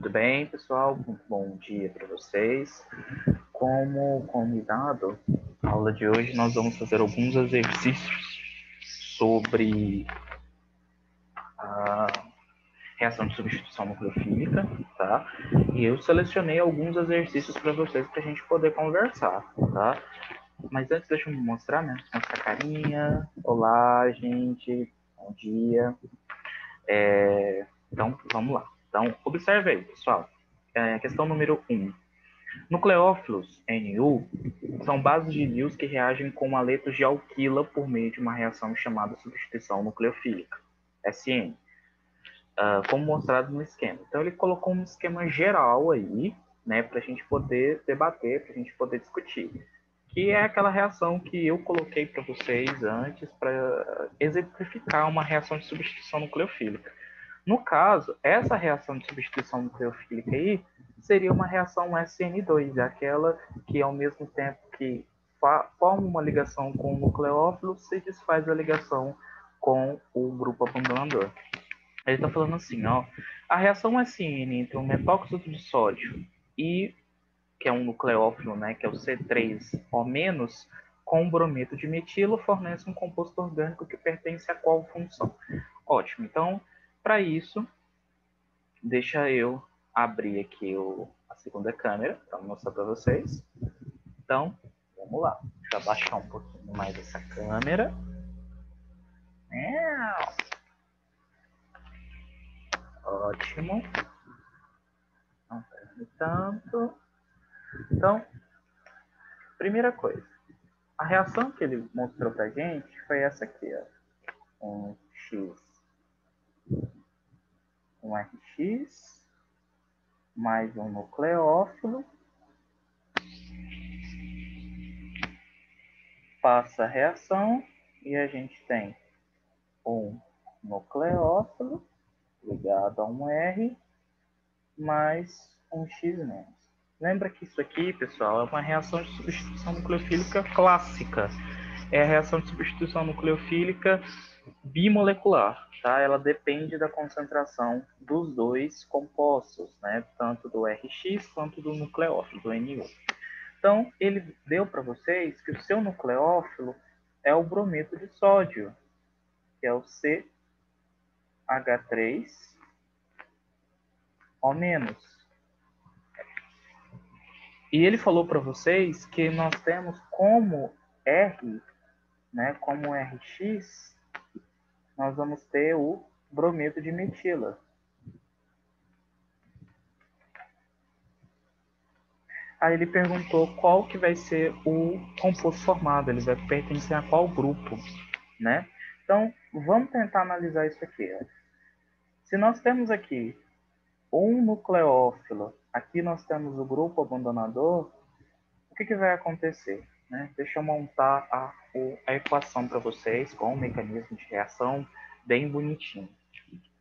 Tudo bem, pessoal? Muito bom dia para vocês. Como convidado, na aula de hoje nós vamos fazer alguns exercícios sobre a reação de substituição nucleofílica, tá? E eu selecionei alguns exercícios para vocês para a gente poder conversar, tá? Mas antes, deixa eu mostrar, né? Mostrar a carinha. Olá, gente. Bom dia. Então, vamos lá. Então, observe aí, pessoal. Questão número 1. Nucleófilos, NU, são bases de Lewis que reagem com aletos de alquila por meio de uma reação chamada substituição nucleofílica, SN, como mostrado no esquema. Então, ele colocou um esquema geral aí, né, para a gente poder debater, para a gente poder discutir, que é aquela reação que eu coloquei para vocês antes para exemplificar uma reação de substituição nucleofílica. No caso, essa reação de substituição nucleofílica aí seria uma reação SN2, aquela que ao mesmo tempo que forma uma ligação com o nucleófilo, se desfaz a ligação com o grupo abandonador. Ele está falando assim, ó, a reação SN entre um metóxido de sódio e, que é um nucleófilo, né, que é o C3O-, com brometo de metilo, fornece um composto orgânico que pertence a qual função? Ótimo, então, para isso, deixa eu abrir aqui a segunda câmera para mostrar para vocês. Então, vamos lá. Deixa eu abaixar um pouquinho mais essa câmera. Ótimo. Não perde tanto. Então, primeira coisa. A reação que ele mostrou para a gente foi essa aqui, ó. Um RX mais um nucleófilo, passa a reação e a gente tem um nucleófilo ligado a um R mais um X menos. Lembra que isso aqui, pessoal, é uma reação de substituição nucleofílica clássica. É a reação de substituição nucleofílica bimolecular, tá? Ela depende da concentração dos dois compostos, né? Tanto do RX quanto do nucleófilo, do NU. Então, ele deu para vocês que o seu nucleófilo é o brometo de sódio, que é o CH3O-. E ele falou para vocês que nós temos como R, né, como RX, nós vamos ter o brometo de metila. Aí ele perguntou qual que vai ser o composto formado, ele vai pertencer a qual grupo, né? Então, vamos tentar analisar isso aqui. Ó. Se nós temos aqui um nucleófilo, aqui nós temos o grupo abandonador, o que vai acontecer? Né? Deixa eu montar a equação para vocês com o mecanismo de reação bem bonitinho.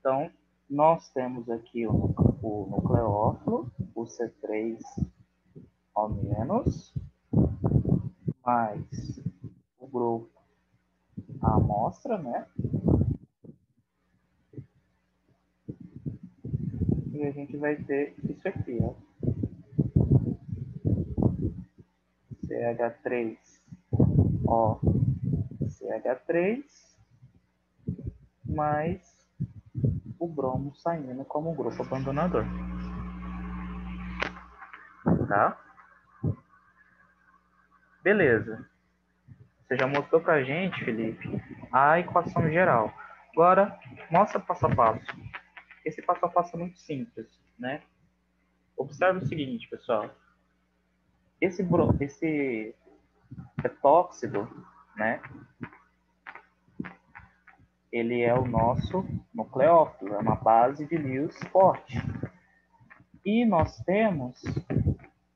Então, nós temos aqui o nucleófilo, o C3O-, mais o grupo, a amostra, né? E a gente vai ter isso aqui, ó. CH3O, CH3, mais o bromo saindo como grupo abandonador. Tá? Beleza. Você já mostrou pra gente, Felipe, a equação geral. Agora, mostra passo a passo. Esse passo a passo é muito simples, né? Observe o seguinte, pessoal. Esse petóxido, né? Ele é o nosso nucleófilo, é uma base de Lewis forte. E nós temos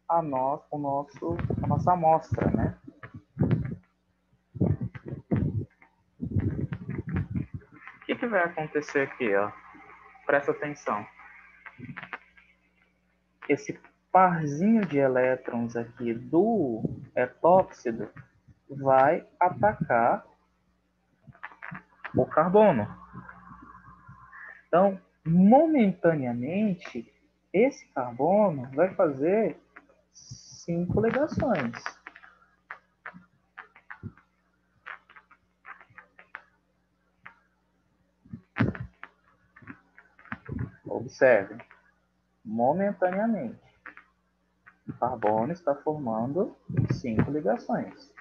a nossa amostra, né? O que vai acontecer aqui, ó? Presta atenção. Esse parzinho de elétrons aqui do etóxido vai atacar o carbono. Então, momentaneamente, esse carbono vai fazer 5 ligações. Observe, momentaneamente, o carbono está formando 5 ligações.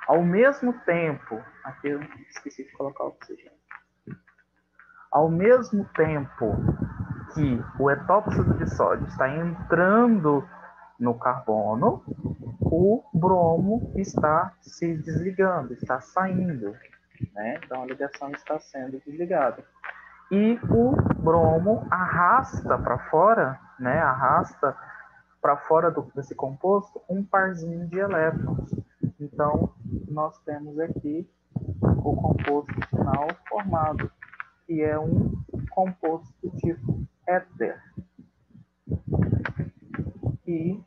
Ao mesmo tempo, aqui eu esqueci de colocar o oxigênio. Ao mesmo tempo que o etóxido de sódio está entrando no carbono, o bromo está se desligando, está saindo, né? Então a ligação está sendo desligada. E o bromo arrasta para fora, né? Arrasta para fora desse composto um parzinho de elétrons. Então nós temos aqui o composto final formado, que é um composto do tipo éter e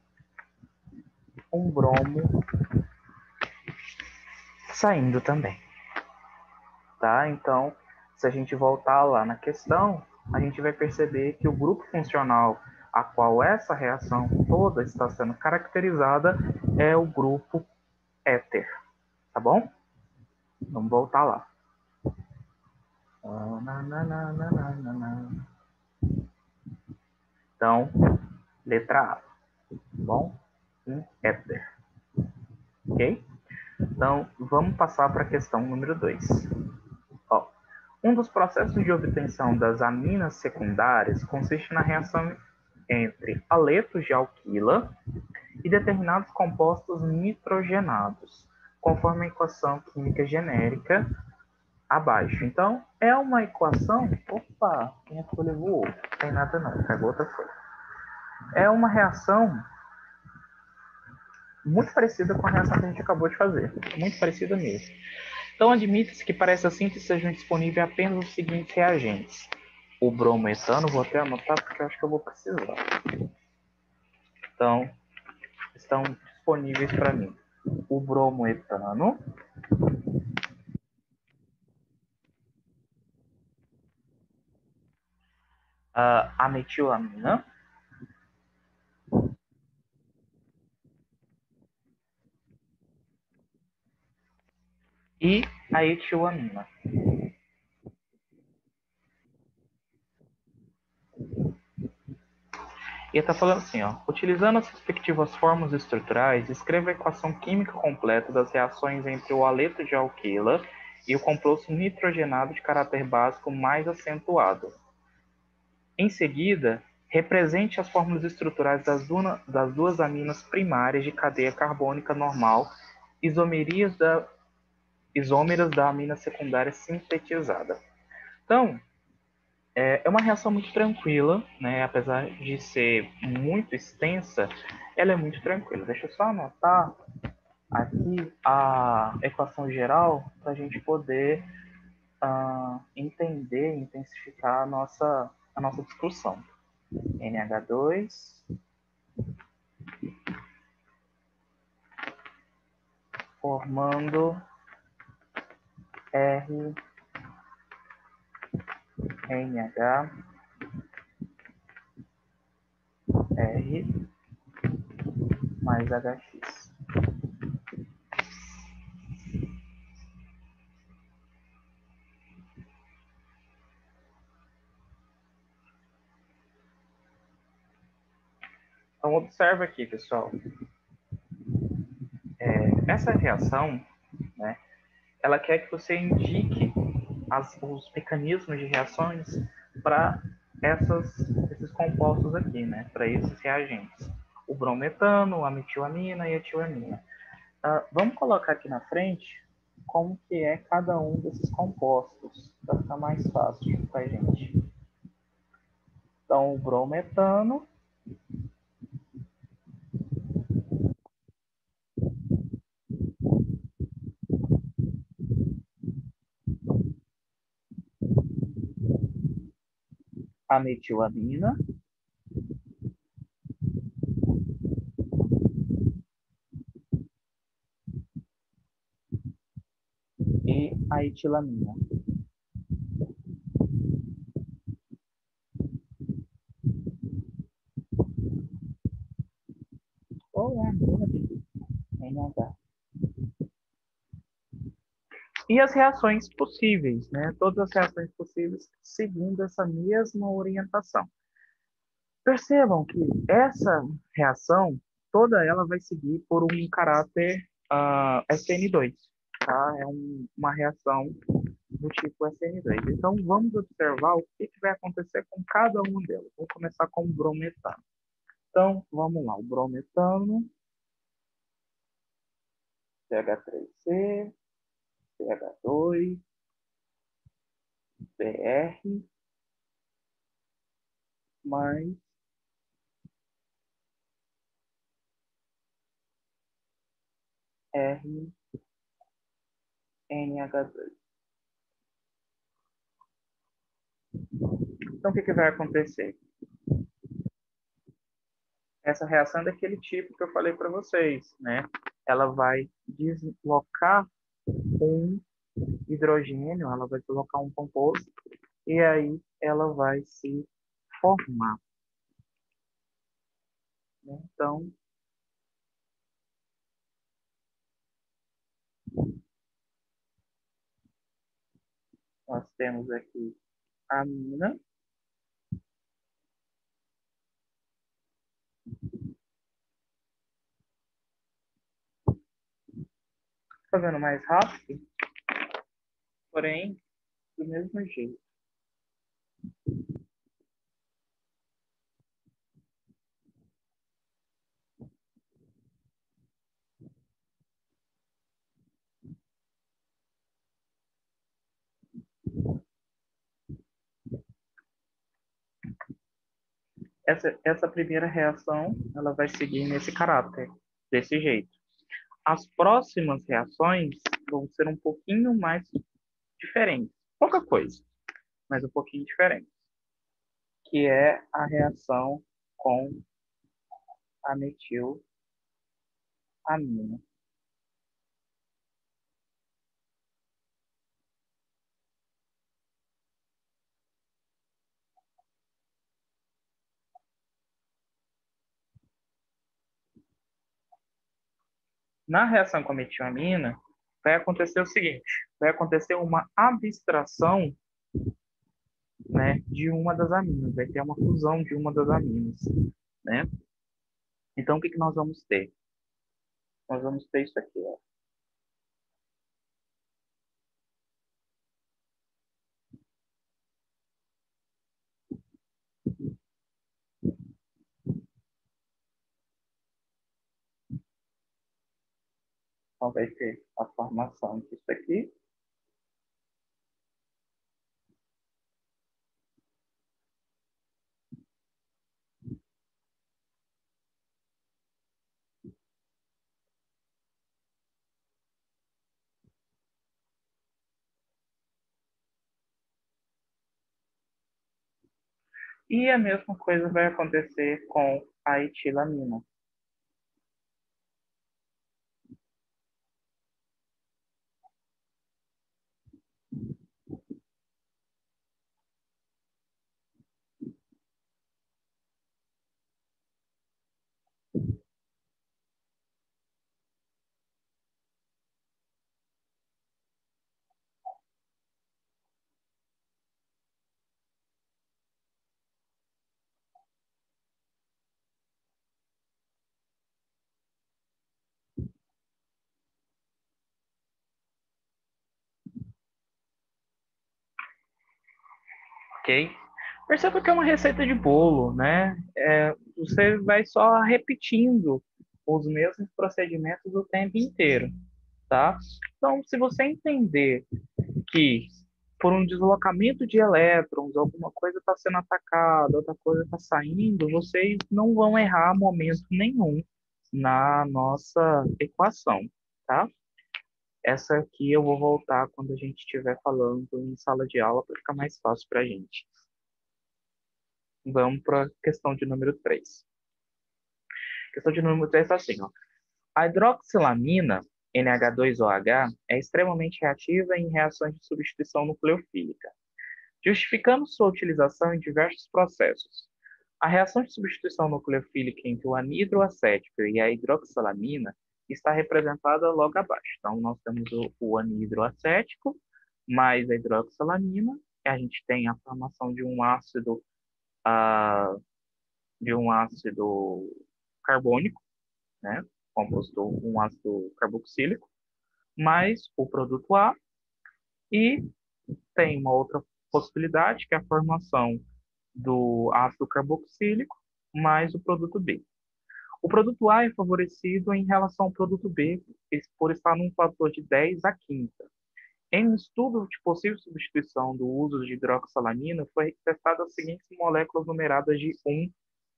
um bromo saindo também, tá? Então, se a gente voltar lá na questão, a gente vai perceber que o grupo funcional a qual essa reação toda está sendo caracterizada é o grupo éter, tá bom? Vamos voltar lá. Então, letra A, tá bom? Um éter, ok? Então, vamos passar para a questão número 2. Um dos processos de obtenção das aminas secundárias consiste na reação entre haletos de alquila e determinados compostos nitrogenados, conforme a equação química genérica abaixo. Então, é uma equação... Opa, minha folha voou. Não tem nada não, pegou outra folha. É uma reação muito parecida com a reação que a gente acabou de fazer. Muito parecida mesmo. Então, admite-se que para essa síntese sejam disponíveis apenas os seguintes reagentes. O bromoetano, vou até anotar porque eu acho que eu vou precisar. Então, estão disponíveis para mim o bromoetano, a metilamina e a etilamina. E está falando assim, ó, utilizando as respectivas formas estruturais, escreva a equação química completa das reações entre o haleto de alquila e o composto nitrogenado de caráter básico mais acentuado. Em seguida, represente as fórmulas estruturais das duas aminas primárias de cadeia carbônica normal, isômeras da amina secundária sintetizada. Então, é uma reação muito tranquila, né? Apesar de ser muito extensa, ela é muito tranquila. Deixa eu só anotar aqui a equação geral para a gente poder entender, intensificar a nossa discussão. NH2 formando RNH R mais HX. Então, observa aqui, pessoal. Essa reação, né, ela quer que você indique os mecanismos de reações para esses compostos aqui, né, para esses reagentes. O brometano, a metilamina e a etilamina. Vamos colocar aqui na frente como que é cada um desses compostos, para ficar mais fácil para a gente. Então, o brometano, a metilamina e a etilamina. é a amina dele? NH. E as reações possíveis, né? Todas as reações possíveis seguindo essa mesma orientação. Percebam que essa reação, toda ela vai seguir por um caráter SN2, tá? É uma reação do tipo SN2. Então, vamos observar o que vai acontecer com cada uma delas. Vou começar com o brometano. Então, vamos lá. O brometano, CH3C, CH2, BR, mais R, NH2. Então, o que vai acontecer? Essa reação é daquele tipo que eu falei para vocês, né? Ela vai deslocar um hidrogênio, ela vai deslocar um composto, e aí ela vai se formar, né? Então, nós temos aqui a amina, fazendo mais rápido, porém, do mesmo jeito. Essa primeira reação, ela vai seguir nesse caráter, desse jeito. As próximas reações vão ser um pouquinho mais diferentes. Pouca coisa, mas um pouquinho diferente. Que é a reação com a metilamina. Na reação com a metilamina, vai acontecer o seguinte: vai acontecer uma abstração, né, de uma das aminas, vai ter uma fusão de uma das aminas, né? Então, o que nós vamos ter? Nós vamos ter isso aqui, ó. Então, vai ter a formação disso aqui. E a mesma coisa vai acontecer com a etilamina. Ok? Perceba que é uma receita de bolo, né? Você vai só repetindo os mesmos procedimentos o tempo inteiro, tá? Então, se você entender que por um deslocamento de elétrons, alguma coisa está sendo atacada, outra coisa está saindo, vocês não vão errar momento nenhum na nossa equação, tá? Essa aqui eu vou voltar quando a gente estiver falando em sala de aula para ficar mais fácil para a gente. Vamos para a questão de número 3. Questão de número 3 é assim, ó. A hidroxilamina, NH2OH, é extremamente reativa em reações de substituição nucleofílica, justificando sua utilização em diversos processos. A reação de substituição nucleofílica entre o anidroacético e a hidroxilamina está representada logo abaixo. Então, nós temos o anidroacético mais a hidroxilamina, e a gente tem a formação ah, de um ácido carbônico, né, composto um ácido carboxílico, mais o produto A, e tem uma outra possibilidade, que é a formação do ácido carboxílico mais o produto B. O produto A é favorecido em relação ao produto B por estar num fator de 10 a quinta. Em um estudo de possível substituição do uso de hidroxilamina, foi testada as seguintes moléculas numeradas de 1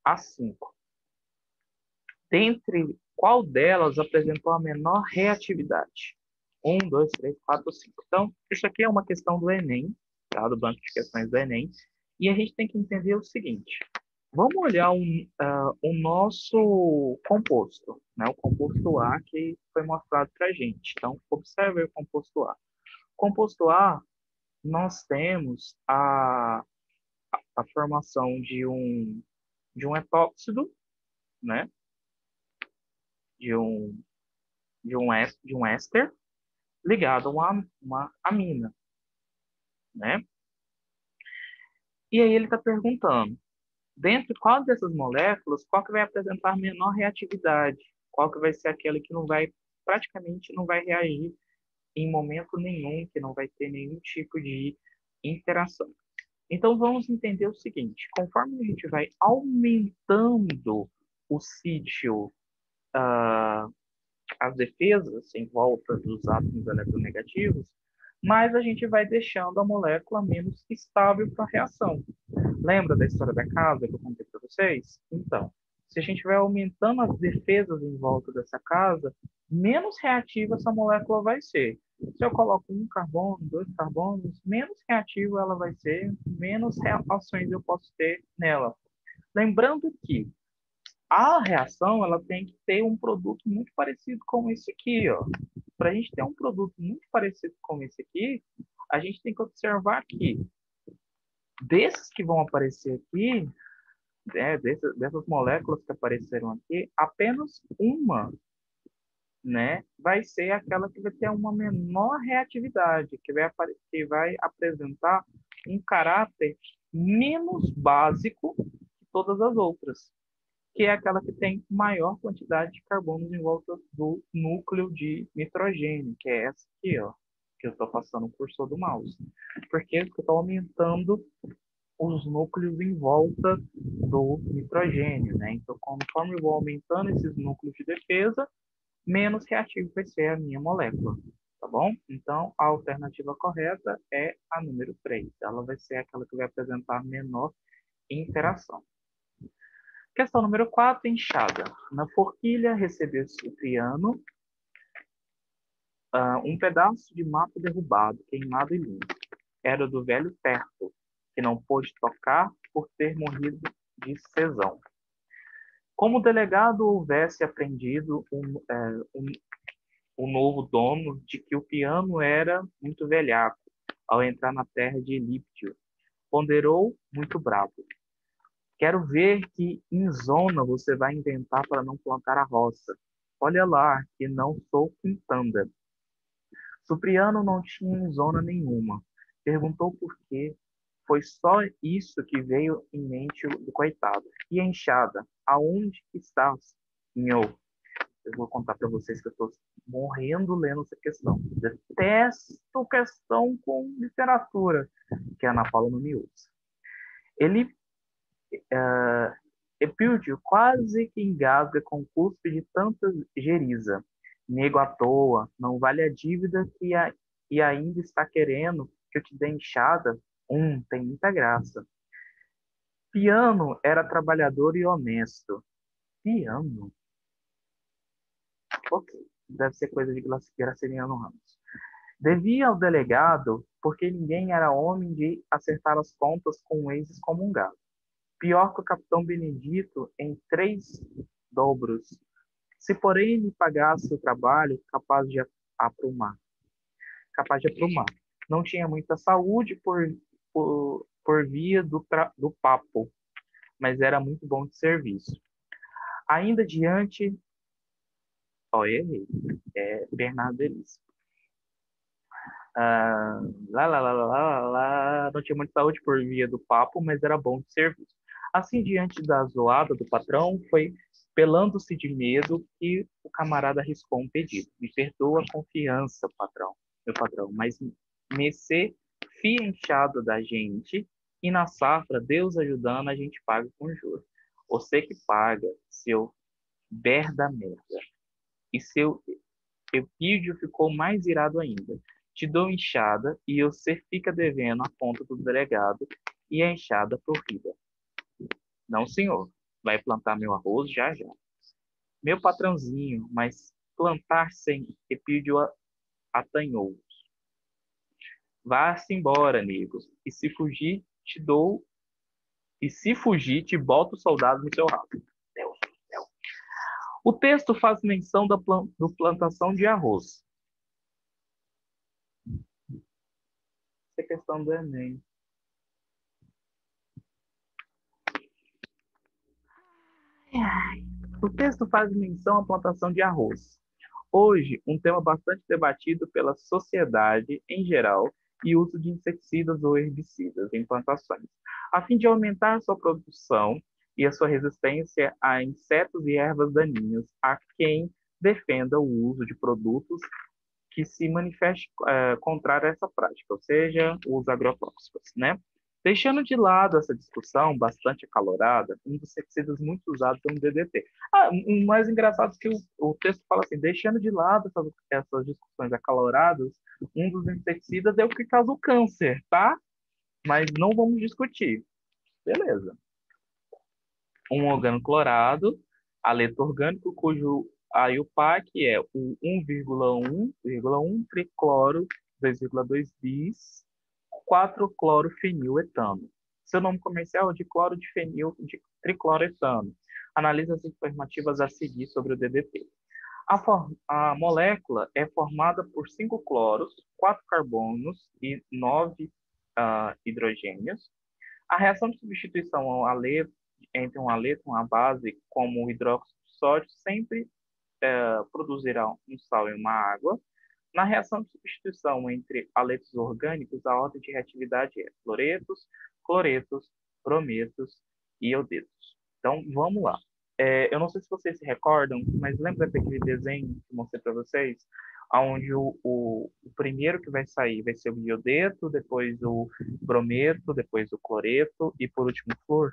a 5. Dentre qual delas apresentou a menor reatividade? 1, 2, 3, 4, 5. Então, isso aqui é uma questão do Enem, tá? Do banco de questões do Enem, e a gente tem que entender o seguinte. Vamos olhar o nosso composto, né? O composto A que foi mostrado para a gente. Então, observe o composto A. Composto A, nós temos a formação de um etóxido, né? De um, de um éster ligado a uma amina, né? E aí ele está perguntando, dentre qual dessas moléculas, qual que vai apresentar menor reatividade? Qual que vai ser aquela que praticamente não vai reagir em momento nenhum, que não vai ter nenhum tipo de interação? Então, vamos entender o seguinte: conforme a gente vai aumentando o sítio, ah, as defesas em volta dos átomos eletronegativos, mais a gente vai deixando a molécula menos estável para a reação. Lembra da história da casa que eu contei para vocês? Então, se a gente vai aumentando as defesas em volta dessa casa, menos reativa essa molécula vai ser. Se eu coloco um carbono, dois carbonos, menos reativa ela vai ser, menos reações eu posso ter nela. Lembrando que a reação ela tem que ter um produto muito parecido com esse aqui, ó. Para a gente ter um produto muito parecido com esse aqui, a gente tem que observar que desses que vão aparecer aqui, dessas moléculas que apareceram aqui, apenas uma, né, vai ser aquela que vai ter uma menor reatividade, que vai apresentar um caráter menos básico que todas as outras, que é aquela que tem maior quantidade de carbonos em volta do núcleo de nitrogênio, que é essa aqui, ó, que eu estou passando o cursor do mouse. Porque eu estou aumentando os núcleos em volta do nitrogênio, né? Então, conforme eu vou aumentando esses núcleos de defesa, menos reativo vai ser a minha molécula, tá bom? Então, a alternativa correta é a número 3. Ela vai ser aquela que vai apresentar menor interação. Questão número 4, enxada. Na forquilha recebeu-se o piano, um pedaço de mato derrubado, queimado e limpo. Era do velho Terto, que não pôde tocar por ter morrido de cesão. Como o delegado houvesse aprendido o novo dono de que o piano era muito velhaco, ao entrar na terra de Elíptio, ponderou muito bravo. Quero ver que em zona você vai inventar para não plantar a roça. Olha lá, que não sou quintanda. Supriano não tinha em zona nenhuma. Perguntou por quê. Foi só isso que veio em mente do coitado. E a enxada? Aonde estás, meu? Eu vou contar para vocês que eu estou morrendo lendo essa questão. Detesto questão com literatura, que a Ana Paula não me usa. Ele, Epíldio quase que engasga com cuspe de tanta geriza. Nego à toa, não vale a dívida e ainda está querendo que eu te dê enxada? Tem muita graça. Piano era trabalhador e honesto. Piano? Ok, deve ser coisa de Graciliano Ramos. Devia ao delegado, porque ninguém era homem de acertar as contas com um ex-excomungado. Pior que o capitão Benedito em 3 dobros. Se, porém, lhe pagasse o trabalho, aprumar. Capaz de aprumar. Não tinha muita saúde por via do papo. mas era muito bom de serviço. Ainda diante, ó, errei, é Bernardo Veríssimo. Ah, não tinha muita saúde por via do papo, mas era bom de serviço. Assim, diante da zoada do patrão, foi pelando-se de medo que o camarada arriscou um pedido. Me perdoa a confiança, patrão, meu patrão, mas mercê fia inchado da gente e na safra, Deus ajudando, a gente paga com juros. Você que paga, seu berda merda. E seu Eupídio ficou mais irado ainda. Te dou enxada e você fica devendo a conta do delegado e a enxada torrida. Não, senhor. Vai plantar meu arroz já já. Meu patrãozinho, mas plantar sem Eupídio atanhou. Vá-se embora, amigo. E se fugir, te dou. E se fugir, te boto o soldado no seu rabo. Deus do céu. O texto faz menção da plantação de arroz. Essa é questão do Enem. O texto faz menção à plantação de arroz. Hoje, um tema bastante debatido pela sociedade em geral e uso de inseticidas ou herbicidas em plantações, a fim de aumentar sua produção e a sua resistência a insetos e ervas daninhas, a quem defenda o uso de produtos que se manifeste contrário a essa prática, ou seja, os agrotóxicos, né? Deixando de lado essa discussão bastante acalorada, um dos inseticidas muito usados é o DDT. O mais engraçado é que o texto fala assim, deixando de lado essas discussões acaloradas, um dos inseticidas é o que causa o câncer, tá? Mas não vamos discutir. Beleza. Um organoclorado, aleto orgânico, cujo AIUPAC é o 1,1 tricloro 2,2 bis 4-clorofeniletano. Seu nome comercial é de cloro de fenil de tricloretano. Analisa as informativas a seguir sobre o DDT. A molécula é formada por 5 cloros, 4 carbonos e 9 hidrogênios. A reação de substituição entre um aleto e uma base, como o hidróxido de sódio, sempre produzirá um sal e uma água. Na reação de substituição entre aletos orgânicos, a ordem de reatividade é fluoretos, cloretos, brometos e iodetos. Então, vamos lá. Eu não sei se vocês se recordam, mas lembra daquele desenho que eu mostrei para vocês? Onde o primeiro que vai sair vai ser o iodeto, depois o brometo, depois o cloreto e por último o flúor?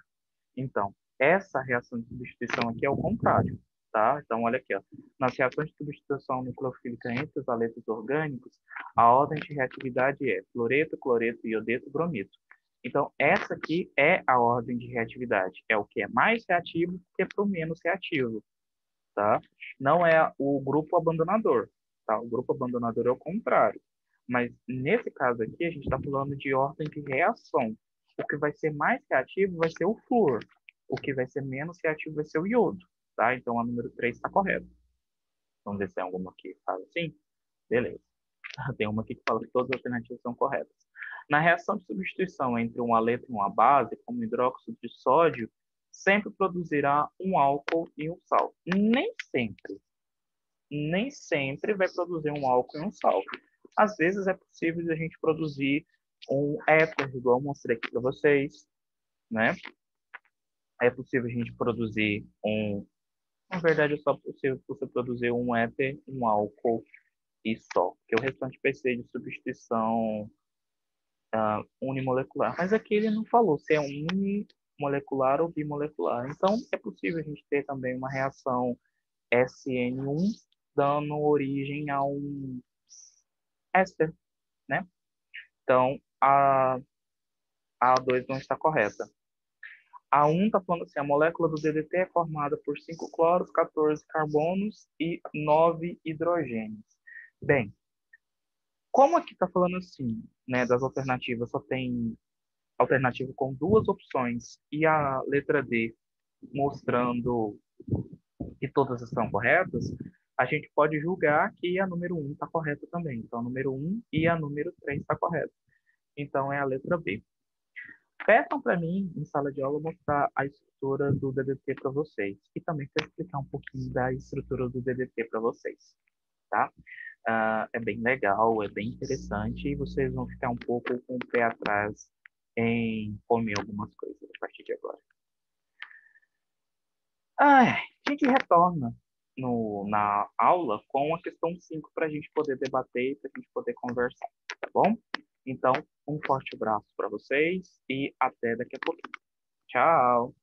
Então, essa reação de substituição aqui é o contrário, tá? Então, olha aqui, ó. Nas reações de substituição nucleofílica entre os aletos orgânicos, a ordem de reatividade é fluoreto, cloreto, iodeto, brometo. Então, essa aqui é a ordem de reatividade. É o que é mais reativo que é para o menos reativo, tá? Não é o grupo abandonador, tá? O grupo abandonador é o contrário. Mas, nesse caso aqui, a gente está falando de ordem de reação. O que vai ser mais reativo vai ser o flúor. O que vai ser menos reativo vai ser o iodo, tá? Então, a número 3 está correta. Vamos ver se tem alguma aqui que fala assim. Beleza. Tem uma aqui que fala que todas as alternativas são corretas. Na reação de substituição entre um aleto e uma base, como hidróxido de sódio, sempre produzirá um álcool e um sal. Nem sempre. Nem sempre vai produzir um álcool e um sal. Às vezes é possível a gente produzir um éter, igual eu mostrei aqui para vocês, né? É possível a gente produzir na verdade, é só possível você produzir um éter, um álcool e só, porque o restante vai ser de substituição unimolecular. Mas aqui ele não falou se é unimolecular ou bimolecular. Então, é possível a gente ter também uma reação SN1 dando origem a um éster, né? Então, a 2 não está correta. A 1 está falando assim, a molécula do DDT é formada por 5 cloros, 14 carbonos e 9 hidrogênios. Bem, como aqui está falando assim, né, das alternativas, só tem alternativa com duas opções e a letra D mostrando que todas estão corretas, a gente pode julgar que a número 1 está correta também. Então, a número 1 e a número 3 está correta. Então, é a letra B. Peçam para mim, em sala de aula, mostrar a estrutura do DDT para vocês. E também para explicar um pouquinho da estrutura do DDT para vocês, tá? É bem legal, é bem interessante e vocês vão ficar um pouco com o pé atrás em comer algumas coisas a partir de agora. A gente retorna na aula com a questão 5 para a gente poder debater e para a gente poder conversar, tá bom? Então, um forte abraço para vocês e até daqui a pouquinho. Tchau!